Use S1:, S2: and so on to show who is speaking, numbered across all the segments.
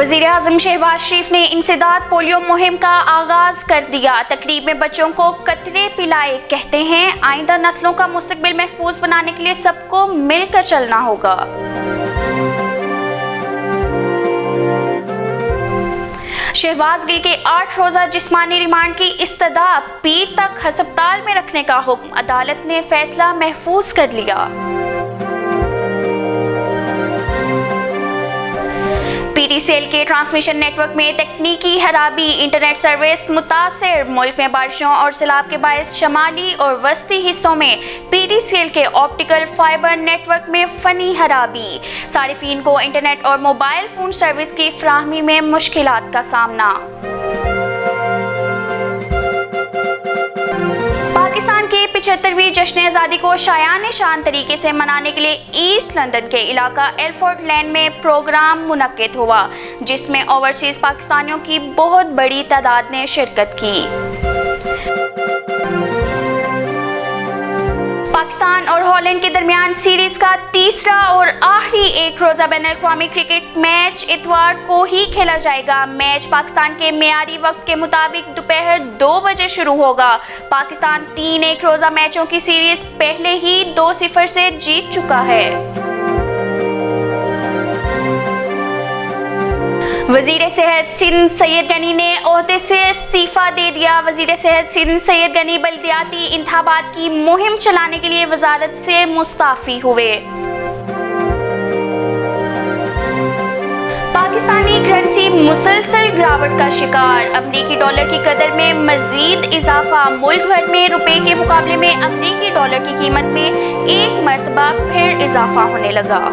S1: वज़ीर आज़म शहबाज शरीफ ने इंसदाद पोलियो मुहिम का आगाज़ कर दिया। तकरीब में बच्चों को कतरे पिलाए। कहते हैं आइंदा नस्लों का मुस्तकबिल महफूज बनाने के लिए सबको मिलकर चलना होगा। शहबाज गिल के 8 रोज़ा जिस्मानी रिमांड की इस्तदा पीर तक हस्पताल में रखने का हुक्म। अदालत ने फैसला महफूज कर लिया। PTCL के ट्रांसमिशन नेटवर्क में तकनीकी खराबी, इंटरनेट सर्विस मुतासिर। मुल्क में बारिशों और सैलाब के बायस शमाली और वस्ती हिस्सों में PTCL के ऑप्टिकल फाइबर नेटवर्क में फनी खराबी। सारिफीन को इंटरनेट और मोबाइल फ़ोन सर्विस की फराहमी में मुश्किलात का सामना। पाकिस्तान के 75वीं जश्न आज़ादी को शायान शान तरीके से मनाने के लिए ईस्ट लंदन के इलाका एल्फोर्ड लैंड में प्रोग्राम मुनक्किद हुआ, जिसमें ओवरसीज पाकिस्तानियों की बहुत बड़ी तादाद ने शिरकत की। पाकिस्तान और हॉलैंड के दरमियान सीरीज का तीसरा और आखिरी एक रोज़ा बैनुल-अक़वामी क्रिकेट मैच इतवार को ही खेला जाएगा। मैच पाकिस्तान के मियारी वक्त के मुताबिक दोपहर 2 बजे शुरू होगा। पाकिस्तान 3 एक रोज़ा मैचों की सीरीज पहले ही 2-0 से जीत चुका है। वज़ीर सेहत सिंध सैयद गनी ने ओहदे से इस्तीफ़ा दे दिया। वज़ीर सेहत सिंध सैयद गनी बल्दियाती इंतखाबात की मुहिम चलाने के लिए वजारत से मुस्ताफ़ी हुए। पाकिस्तानी करेंसी मुसलसल गिरावट का शिकार। अमरीकी डॉलर की कदर में मजीद इजाफा। मुल्क भर में रुपए के मुकाबले में अमरीकी डॉलर की कीमत में एक मरतबा फिर इजाफा होने लगा।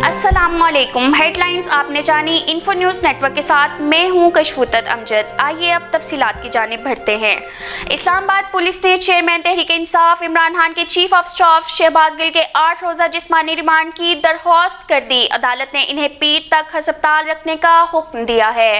S1: अस्सलामुअलैकुम। हेडलाइंस आपने जानी इन्फो न्यूज़ नेटवर्क के साथ मैं हूं कशफुतत अमजद। आइए अब तफसीलात की जानिब बढ़ते हैं। इस्लामाबाद पुलिस ने चेयरमैन तहरीक इंसाफ इमरान खान के chief of staff Shahbaz Gill के 8 रोज़ा जिस्मानी रिमांड की दरख्वास्त कर दी। अदालत ने इन्हें पीर तक हस्पताल रखने का हुक्म दिया है।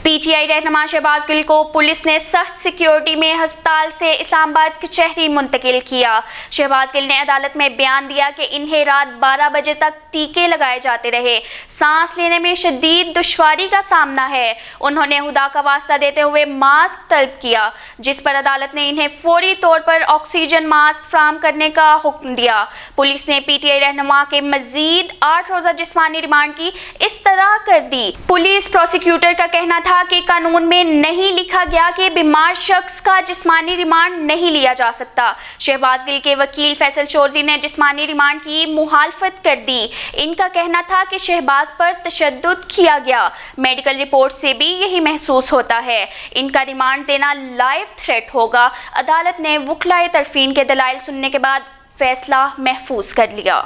S1: PTI रहनुमा शहबाज गिल को पुलिस ने सख्त सिक्योरिटी में हस्पताल से इस्लामाबाद कचहरी मुंतकिल किया। शहबाज गिल ने अदालत में बयान दिया कि इन्हें रात 12 बजे तक टीके लगाए जाते रहे। सांस लेने में शदीद दुश्वारी का सामना है। उन्होंने खुदा का वास्ता देते हुए मास्क तलब किया, जिस पर अदालत ने इन्हें फौरी तौर पर ऑक्सीजन मास्क फराहम करने का हुक्म दिया। पुलिस ने PTI रहनुमा के मजीद 8 रोज़ा जिस्मानी रिमांड की इस्तदा कर दी। पुलिस प्रोसिक्यूटर का कहना था कि कानून में नहीं लिखा गया कि बीमार शख्स का जिस्मानी रिमांड नहीं लिया जा सकता। शहबाज गिल के वकील फैसल चौधरी ने जिस्मानी रिमांड की मुखालफत कर दी। इनका कहना था कि शहबाज पर तशद्दुद किया गया। मेडिकल रिपोर्ट से भी यही महसूस होता है। इनका रिमांड देना लाइव थ्रेट होगा। अदालत ने वकलाए तरफीन के दलाइल सुनने के बाद फैसला महफूज कर लिया।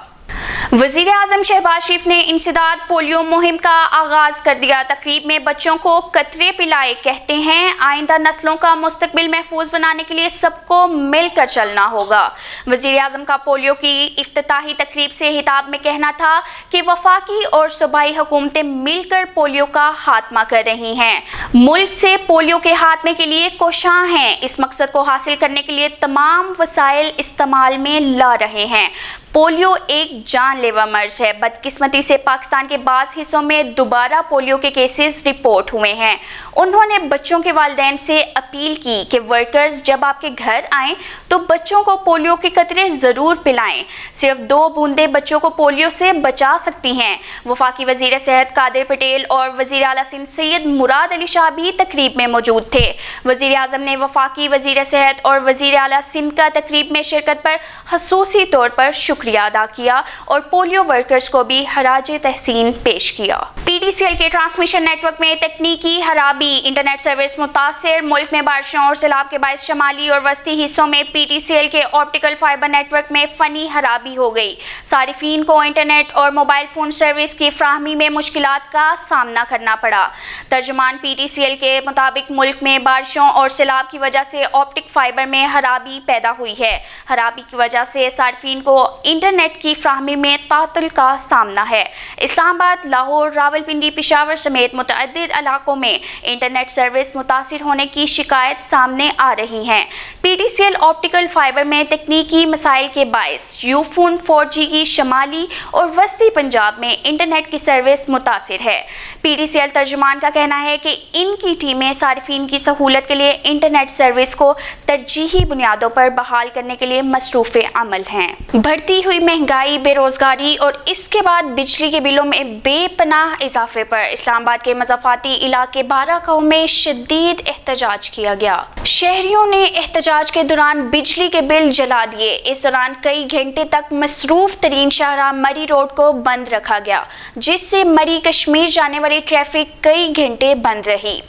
S1: वज़ीर आज़म शहबाज शरीफ ने इंसदाद पोलियो मुहिम का आगाज़ कर दिया। तकरीब में बच्चों को कतरे पिलाए। कहते हैं आइंदा नस्लों का मुस्तकबिल महफूज बनाने के लिए सबको मिलकर चलना होगा। वज़ीर आज़म का पोलियो की इफ्तिताही तकरीब से खिताब में कहना था कि वफाकी और सूबाई हुकूमतें मिलकर पोलियो का खात्मा कर रही हैं। मुल्क से पोलियो के खात्मे के लिए कोशां हैं। इस मकसद को हासिल करने के लिए तमाम वसाइल इस्तेमाल में ला रहे हैं। पोलियो एक जानलेवा मर्ज है। बदकिस्मती से पाकिस्तान के बाज़ हिस्सों में दोबारा पोलियो के केसेस रिपोर्ट हुए हैं। उन्होंने बच्चों के वालिदैन से अपील की कि वर्कर्स जब आपके घर आएँ तो बच्चों को पोलियो के कतरे ज़रूर पिलाएं। सिर्फ 2 बूंदें बच्चों को पोलियो से बचा सकती हैं। वफाकी वज़ीर सेहत कादिर पटेल और वज़ीर आला सिंध सैयद मुराद अली शाह भी तकरीब में मौजूद थे। वज़ीर आज़म ने वफाकी वज़ीर सेहत और वज़ीर आला सिंध का तकरीब में शिरकत पर खसूसी तौर पर शुक्रिया अदा किया और पोलियो वर्कर्स को भी खराजे तहसीन पेश किया। PTCL के ट्रांसमिशन नेटवर्क में तकनीकी खराबी, इंटरनेट सर्विस मुतासिर। मुल्क में बारिशों और सैलाब के बायस शमाली और वस्ती हिस्सों में PTCL के ऑप्टिकल फाइबर नेटवर्क में फनी खराबी हो गई। सारिफीन को इंटरनेट और मोबाइल फ़ोन सर्विस की फराहमी में मुश्किलात का सामना करना पड़ा। तर्जुमान PTCL के मुताबिक मुल्क में बारिशों और सैलाब की वजह से ऑप्टिक फाइबर में खराबी पैदा हुई है। खराबी की वजह से सारिफीन को इंटरनेट की फ्राहमी में तातुल का सामना है। इस्लामाबाद, लाहौर, रावलपिंडी, पेशावर समेत मुतअद्दिद इलाकों में इंटरनेट सर्विस मुतासिर होने की शिकायत सामने आ रही हैं। PTCL ऑप्टिकल फाइबर में तकनीकी मसाइल के बायस यूफोन 4G की शमाली और वस्ती पंजाब में इंटरनेट की सर्विस मुतासिर है। PTCL तर्जुमान का कहना है कि इनकी टीमें सारिफीन की सहूलत के लिए इंटरनेट सर्विस को तरजीही बुनियादों पर बहाल करने के लिए मसरूफ़ अमल हैं। बढ़ती हुई महंगाई, बेरोजगारी और इसके बाद बिजली के बिलों में बेपनाह इजाफे पर इस्लामाबाद के मज़ाफ़ाती इलाके बारागांव में शदीद एहतजाज किया गया। शहरियों ने एहतजाज के दौरान बिजली के बिल जला दिए। इस दौरान कई घंटे तक मसरूफ तरीन शाहराह मरी रोड को बंद रखा गया, जिससे मरी कश्मीर जाने वाली ट्रैफिक कई घंटे बंद रही।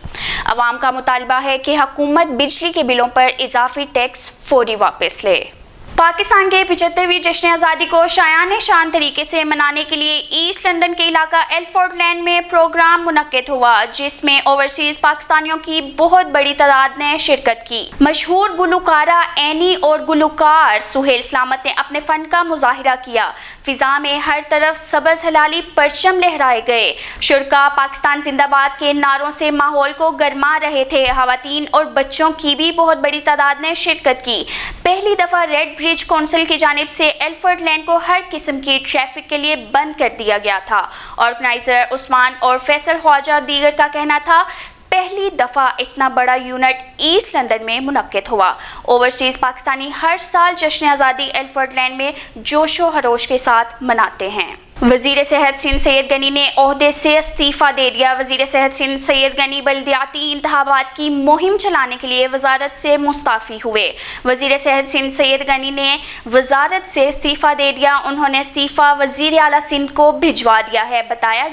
S1: अवाम का मुतालबा है कि हुकूमत बिजली के बिलों पर इजाफी टैक्स फौरी वापस ले। पाकिस्तान के 75वीं जश्न आज़ादी को शायान शान तरीके से मनाने के लिए ईस्ट लंदन के इलाका एल्फोर्ड लैंड में प्रोग्राम मुनक्किद हुआ, जिसमें ओवरसीज पाकिस्तानियों की बहुत बड़ी तादाद ने शिरकत की। मशहूर गुलकारा एनी और गुलकार सुहेल सलामत ने अपने फन का मुजाहिरा किया। फिजा में हर तरफ सबज हलाली परचम लहराए गए। शुरका पाकिस्तान जिंदाबाद के नारों से माहौल को गरमा रहे थे। खवातीन और बच्चों की भी बहुत बड़ी तादाद ने शिरकत की। पहली दफा रेड ब्रिज काउंसिल की जानिब से एल्फोर्ड लैंड को हर किस्म की ट्रैफिक के लिए बंद कर दिया गया था। ऑर्गेनाइजर उस्मान और फैसल ख्वाजा दीगर का कहना था, पहली दफ़ा इतना बड़ा यूनिट ईस्ट लंदन में मुनक्किद हुआ। ओवरसीज पाकिस्तानी हर साल जश्न आज़ादी एल्फोर्ड लैंड में जोशो खरोश के साथ मनाते हैं। वज़ीर सेहत सिंध सैयद गनी ने ओहदे से इस्तीफ़ा दे दिया। वज़ीर सेहत सिंध सैयद गनी बल्दियाती इंतखाबात की मुहिम चलाने के लिए वजारत से मुस्ताफ़ी हुए। वज़ीर सेहत सिंध सैयद गनी ने वजारत से इस्तीफ़ा दे दिया। उन्होंने इस्तीफ़ा वज़ीर आला सिंध को भिजवा दिया है। बताया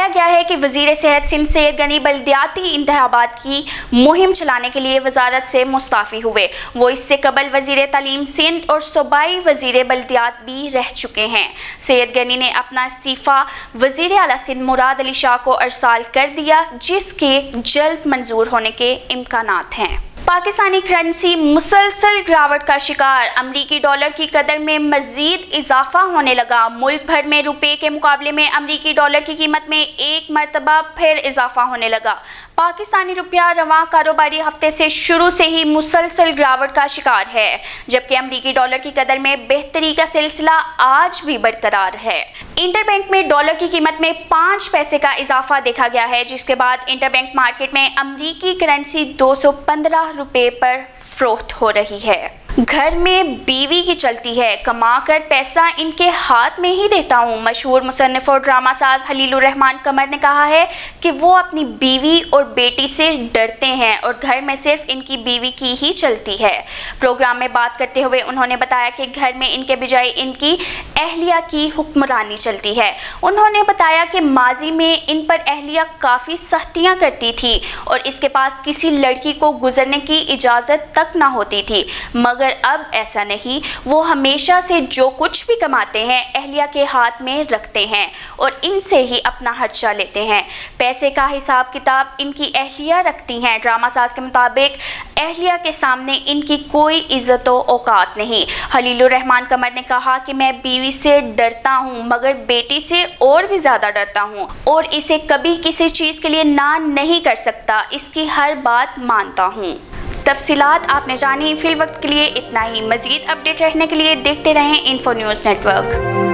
S1: गया है कि वज़ीर सेहत सिंध सैयद गनी बल्दियाती इंतखाबात की मुहिम चलाने के लिए वजारत से मुस्ताफ़ी हुए। वो इससे कबल वज़ीर तालीम सिंध और सूबाई वज़ीर बल्दियात भी रह चुके हैं। सैयद गनी ने अपना इस्तीफ़ा वज़ीर आला सिंध मुराद अली शाह को अरसाल कर दिया, जिसके जल्द मंजूर होने के इम्कानात हैं। पाकिस्तानी करेंसी मुसलसल गिरावट का शिकार। अमरीकी डॉलर की कदर में मज़ीद इजाफा होने लगा। मुल्क भर में रुपये के मुकाबले में अमरीकी डॉलर की कीमत में एक मरतबा फिर इजाफा होने लगा। पाकिस्तानी रुपया रवां कारोबारी हफ्ते से शुरू से ही मुसलसल गिरावट का शिकार है, जबकि अमरीकी डॉलर की कदर में बेहतरी का सिलसिला आज भी बरकरार है। इंटरबैंक में डॉलर की कीमत में 5 पैसे का इजाफा देखा गया है, जिसके बाद इंटरबैंक मार्केट में अमरीकी करेंसी 215 रुपये पर फरोख्त हो रही है। घर में बीवी की चलती है, कमा कर पैसा इनके हाथ में ही देता हूँ। मशहूर मुसन्निफ और ड्रामा साज खलीलुर रहमान कमर ने कहा है कि वो अपनी बीवी और बेटी से डरते हैं और घर में सिर्फ इनकी बीवी की ही चलती है। प्रोग्राम में बात करते हुए उन्होंने बताया कि घर में इनके बजाय इनकी अहलिया की हुक्मरानी चलती है। उन्होंने बताया कि माजी में इन पर अहलिया काफ़ी सख्तियाँ करती थी और इसके पास किसी लड़की को गुजरने की इजाज़त तक ना होती थी, मगर अब ऐसा नहीं। वो हमेशा से जो कुछ भी कमाते हैं अहलिया के हाथ में रखते हैं और इनसे ही अपना खर्चा लेते हैं। पैसे का हिसाब किताब इनकी अहलिया रखती हैं। ड्रामा साज के मुताबिक अहलिया के सामने इनकी कोई इज्जत व औकात नहीं। खलीलुर रहमान कमर ने कहा कि मैं बीवी से डरता हूँ, मगर बेटी से और भी ज़्यादा डरता हूँ और इसे कभी किसी चीज़ के लिए ना नहीं कर सकता। इसकी हर बात मानता हूँ। तफसीलात आपने जानी। फिल वक्त के लिए इतना ही। मज़ीद अपडेट रहने के लिए देखते रहें इन्फो न्यूज़ नेटवर्क।